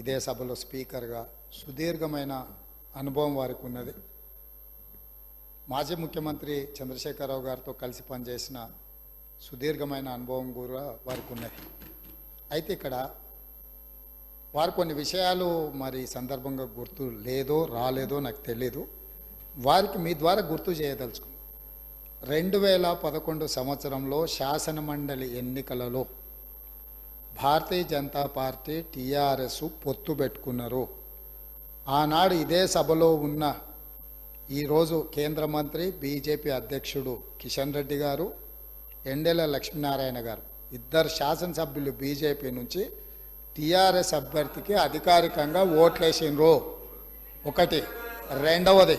ఇదే సభలో స్పీకర్గా సుదీర్ఘమైన అనుభవం వారికి ఉన్నది. మాజీ ముఖ్యమంత్రి చంద్రశేఖరరావు గారితో కలిసి పనిచేసిన సుదీర్ఘమైన అనుభవం కూడా వారికి ఉన్నది. అయితే ఇక్కడ వారు కొన్ని విషయాలు మరి సందర్భంగా గుర్తు లేదో రాలేదో నాకు తెలీదు. వారికి మీ ద్వారా గుర్తు చేయదలుచుకున్నాను. 2011 సంవత్సరంలో శాసనమండలి ఎన్నికలలో భారతీయ జనతా పార్టీ టీఆర్ఎస్ పొత్తు పెట్టుకున్నారు. ఆనాడు ఇదే సభలో ఉన్న ఈరోజు కేంద్ర మంత్రి బీజేపీ అధ్యక్షుడు కిషన్ రెడ్డి గారు, ఎండెల లక్ష్మీనారాయణ గారు ఇద్దరు శాసనసభ్యులు బీజేపీ నుంచి టీఆర్ఎస్ అభ్యర్థికి అధికారికంగా ఓట్లేసిండ్రు. ఒకటి. రెండవది,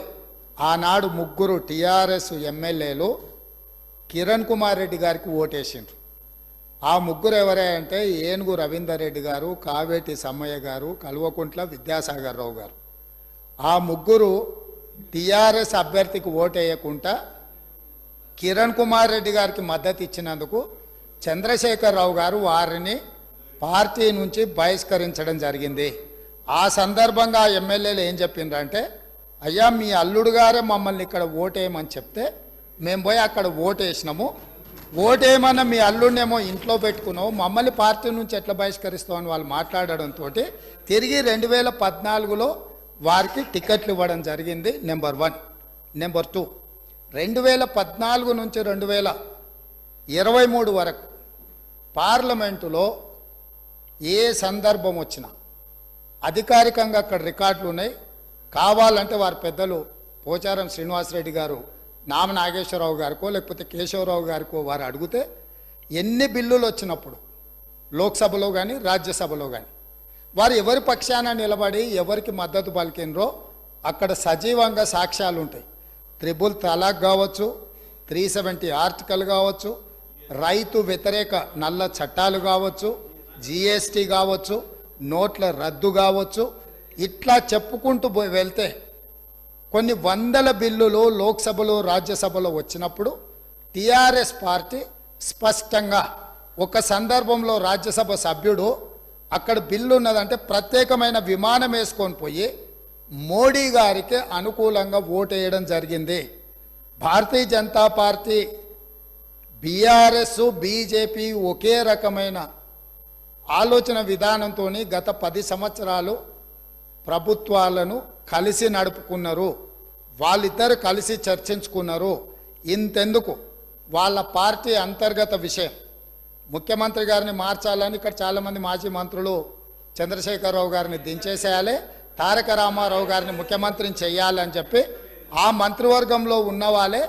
ఆనాడు ముగ్గురు టీఆర్ఎస్ ఎమ్మెల్యేలు కిరణ్ కుమార్ రెడ్డి గారికి ఓటేసిండ్రు. ఆ ముగ్గురు ఎవరే అంటే ఏనుగు రవీందర్ రెడ్డి గారు, కావేటి సమ్మయ్య గారు, కల్వకుంట్ల విద్యాసాగర్ రావు గారు. ఆ ముగ్గురు టీఆర్ఎస్ అభ్యర్థికి ఓటేయకుండా కిరణ్ కుమార్ రెడ్డి గారికి మద్దతు ఇచ్చినందుకు చంద్రశేఖరరావు గారు వారిని పార్టీ నుంచి బహిష్కరించడం జరిగింది. ఆ సందర్భంగా ఎమ్మెల్యేలు ఏం చెప్పిండ్రంటే, అయ్యా మీ అల్లుడు గారే మమ్మల్ని ఇక్కడ ఓటేయమని చెప్తే మేము పోయి అక్కడ ఓటేసినాము, ఓటేయమన్న మీ అల్లుడినేమో ఇంట్లో పెట్టుకున్నావు, మమ్మల్ని పార్టీ నుంచి ఎట్లా బహిష్కరిస్తామని వాళ్ళు మాట్లాడడంతో తిరిగి 2014లో వారికి టికెట్లు ఇవ్వడం జరిగింది. నెంబర్ 1. నెంబర్ 2, 2014 నుంచి 2023 వరకు పార్లమెంటులో ఏ సందర్భం వచ్చినా అధికారికంగా అక్కడ రికార్డులు ఉన్నాయి. కావాలంటే వారి పెద్దలు పోచారం శ్రీనివాసరెడ్డి గారు, నామ నాగేశ్వరరావు గారికో లేకపోతే కేశవరావు గారికో వారు అడిగితే ఎన్ని బిల్లులు వచ్చినప్పుడు లోక్సభలో కానీ రాజ్యసభలో కానీ వారు ఎవరి పక్షాన నిలబడి ఎవరికి మద్దతు పలికినరో అక్కడ సజీవంగా సాక్ష్యాలు ఉంటాయి. 3 తలాక్ కావచ్చు, 370 ఆర్టికల్ కావచ్చు, రైతు వ్యతిరేక నల్ల చట్టాలు కావచ్చు, జిఎస్టీ కావచ్చు, నోట్ల రద్దు కావచ్చు, ఇట్లా చెప్పుకుంటూ వెళ్తే కొన్ని వందల బిల్లులు లోక్సభలో రాజ్యసభలో వచ్చినప్పుడు టీఆర్ఎస్ పార్టీ స్పష్టంగా ఒక సందర్భంలో రాజ్యసభ సభ్యుడు అక్కడ బిల్లు ఉన్నదంటే ప్రత్యేకమైన విమానం వేసుకొని పోయి మోడీ గారికి అనుకూలంగా ఓటేయడం జరిగింది. Bharatiya Janata party, BRS, BJP ఒకే రకమైన ఆలోచన విధానంతో గత 10 సంవత్సరాలు ప్రభుత్వాలను కలిసి నడుపుకున్నారు. వాళ్ళిద్దరు కలిసి చర్చించుకున్నారు. ఇంతెందుకు, వాళ్ళ పార్టీ అంతర్గత విషయం ముఖ్యమంత్రి గారిని మార్చాలని ఇక్కడ చాలామంది మాజీ మంత్రులు చంద్రశేఖరరావు గారిని దించేసేయాలి, తారక రామారావు గారిని ముఖ్యమంత్రిని చేయాలని చెప్పి ఆ మంత్రివర్గంలో ఉన్న వాళ్ళే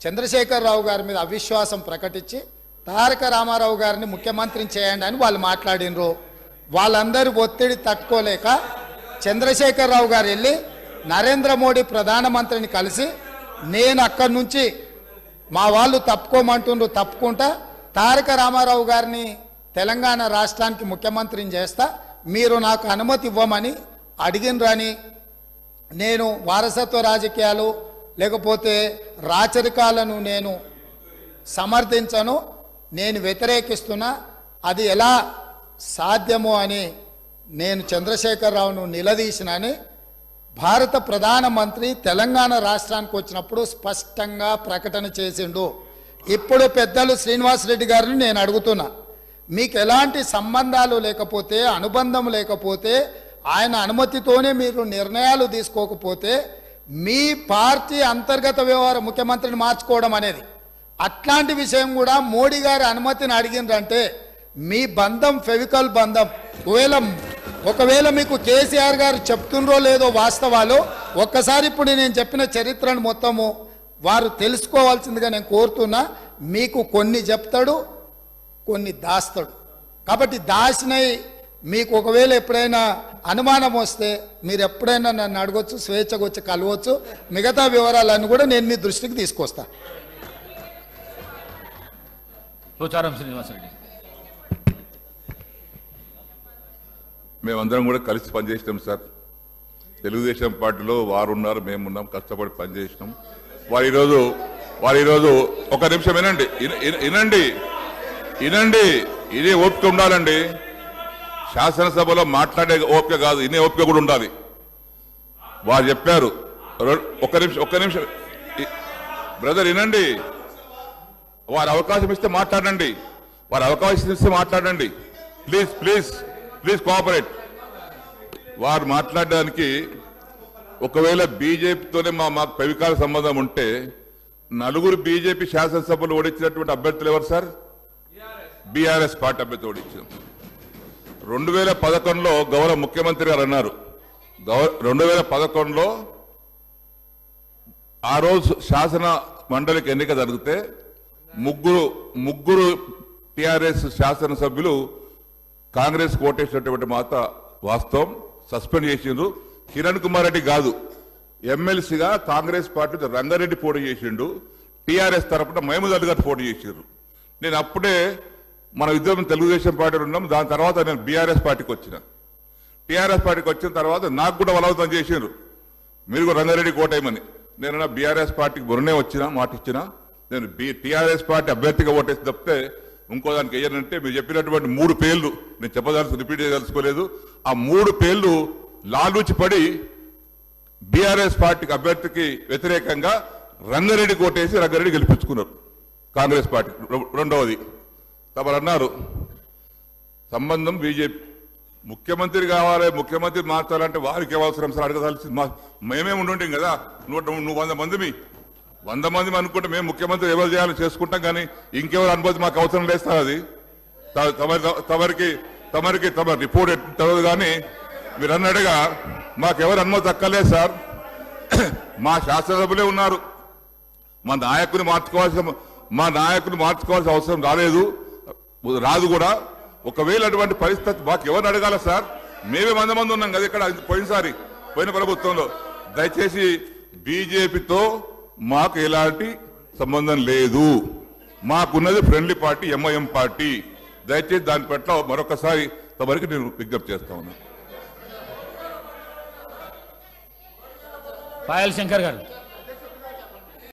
చంద్రశేఖరరావు గారి మీద అవిశ్వాసం ప్రకటించి తారక రామారావు గారిని ముఖ్యమంత్రిని చేయండి అని వాళ్ళు మాట్లాడినరు. వాళ్ళందరూ ఒత్తిడి తట్టుకోలేక చంద్రశేఖరరావు గారు వెళ్ళి నరేంద్ర మోడీ ప్రధానమంత్రిని కలిసి నేను అక్కడి నుంచి మా వాళ్ళు తప్పుకోమంటుండ్రు, తప్పుకుంటా తారక రామారావు గారిని తెలంగాణ రాష్ట్రానికి ముఖ్యమంత్రిని చేస్తా, మీరు నాకు అనుమతి ఇవ్వమని అడిగినరని, నేను వారసత్వ రాజకీయాలు లేకపోతే రాచరికాలను నేను సమర్థించను, నేను వ్యతిరేకిస్తున్నా, అది ఎలా సాధ్యమో అని నేను చంద్రశేఖరరావును నిలదీసినని భారత ప్రధానమంత్రి తెలంగాణ రాష్ట్రానికి వచ్చినప్పుడు స్పష్టంగా ప్రకటన చేసిండు. ఇప్పుడు పెద్దలు శ్రీనివాసరెడ్డి గారిని నేను అడుగుతున్నా, మీకు ఎలాంటి సంబంధాలు లేకపోతే, అనుబంధం లేకపోతే, ఆయన అనుమతితోనే మీరు నిర్ణయాలు తీసుకోకపోతే మీ పార్టీ అంతర్గత వ్యవహార ముఖ్యమంత్రిని మార్చుకోవడం అనేది, అట్లాంటి విషయం కూడా మోడీ గారి అనుమతిని అడిగిందంటే మీ బంధం ఫెవికల్ బంధం. ఒకవేళ మీకు కేసీఆర్ గారు చెప్తుండ్రో లేదో వాస్తవాలు ఒక్కసారి ఇప్పుడు నేను చెప్పిన చరిత్రను మొత్తము వారు తెలుసుకోవాల్సిందిగా నేను కోరుతున్నా. మీకు కొన్ని చెప్తాడు, కొన్ని దాస్తాడు. కాబట్టి దాచినై మీకు ఒకవేళ ఎప్పుడైనా అనుమానం వస్తే మీరు ఎప్పుడైనా నన్ను అడగొచ్చు, స్వేచ్ఛగా వచ్చి కలవచ్చు. మిగతా వివరాలన్నీ కూడా నేను మీ దృష్టికి తీసుకొస్తా. పోచారం శ్రీనివాసరెడ్డి. మేమందరం కూడా కలిసి పనిచేసినాం సార్. తెలుగుదేశం పార్టీలో వారు ఉన్నారు, మేమున్నాం, కష్టపడి పనిచేసినాం. వారు ఈరోజు ఒక నిమిషం వినండి, ఇదే ఓపిక ఉండాలండి. శాసనసభలో మాట్లాడే ఓపిక కాదు, ఇనే ఓపిక కూడా ఉండాలి. వారు చెప్పారు. ఒక్క నిమిషం బ్రదర్ వినండి. వారు అవకాశం ఇస్తే మాట్లాడండి, వారు అవకాశం ఇస్తే మాట్లాడండి. Please please please cooperate. వారు మాట్లాడడానికి ఒకవేళ బీజేపీతోనే మాకు పవికాల సంబంధం ఉంటే నలుగురు బీజేపీ శాసనసభలు ఓడించినటువంటి అభ్యర్థులు ఎవరు సార్? బీఆర్ఎస్ పార్టీ అభ్యర్థి ఓడించారు. 2011లో గౌరవ ముఖ్యమంత్రి గారు అన్నారు, 2011లో ఆ రోజు శాసన మండలికి ఎన్నిక జరిగితే ముగ్గురు టిఆర్ఎస్ శాసనసభ్యులు కాంగ్రెస్ ఓటేసినటువంటి మాట వాస్తవం. సస్పెండ్ చేసిండ్రు. కిరణ్ కుమార్ రెడ్డి కాదు, ఎమ్మెల్సీగా కాంగ్రెస్ పార్టీ రంగారెడ్డి పోటీ చేసిండు, టిఆర్ఎస్ తరఫున మహమూద్ అలీ గారు పోటీ చేసిండ్రు. నేను అప్పుడే మన ఇద్దరం తెలుగుదేశం పార్టీలో ఉన్నాం. దాని తర్వాత నేను బీఆర్ఎస్ పార్టీకి వచ్చిన. టీఆర్ఎస్ పార్టీకి వచ్చిన తర్వాత నాకు కూడా బలవంతం చేసిండ్రు, మీరు కూడా రంగారెడ్డి కోటేయమని. నేను బీఆర్ఎస్ పార్టీకి మొన్నే వచ్చిన మాట ఇచ్చిన. నేను టీఆర్ఎస్ పార్టీ అభ్యర్థిగా ఓటేసి తప్పితే ఇంకో దానికి వేయనంటే మీరు చెప్పినటువంటి 3 పేర్లు నేను రిపీట్ చేయదలుచుకోలేదు. ఆ 3 పేర్లు లాలూచి పడి బీఆర్ఎస్ పార్టీకి అభ్యర్థికి వ్యతిరేకంగా రంగారెడ్డి కోటేసి రంగారెడ్డి గెలిపించుకున్నారు కాంగ్రెస్ పార్టీ. రెండవది తమరు అన్నారు సంబంధం బీజేపీ, ముఖ్యమంత్రి కావాలి, ముఖ్యమంత్రి మార్చాలంటే వారికి అవసరం సార్ అడగదాల్సి. మేమే ఉండుంటాం కదా, నువ్వు 100 మంది అనుకుంటే మేము ముఖ్యమంత్రి ఎవరు చేయాలో చేసుకుంటాం, కానీ ఇంకెవరు అనుభూతి మాకు అవసరం లేదు సార్. అది తమరికి రిపోర్ట్ తెలియదు, కానీ మీరు అన్నట్టుగా మాకెవరు అనుమతి అక్కర్లేదు సార్. మా శాసనసభ్యులే ఉన్నారు. మా నాయకుని మార్చుకోవాల్సిన అవసరం రాదు కూడా. ఒకవేళ అటువంటి పరిస్థితి మాకు ఎవరిని అడగాల సార్? మేమే 100 మంది ఉన్నాం కదా ఇక్కడ పోయిన ప్రభుత్వంలో. దయచేసి బీజేపీతో మాకు ఎలాంటి సంబంధం లేదు. మాకున్నది ఫ్రెండ్లీ పార్టీ ఎంఐఎం పార్టీ. దయచేసి దాని పట్ల మరొకసారి తమరికి నేను విజ్ఞప్తి చేస్తా ఉన్నాను. పాయల్ శంకర్ గారు.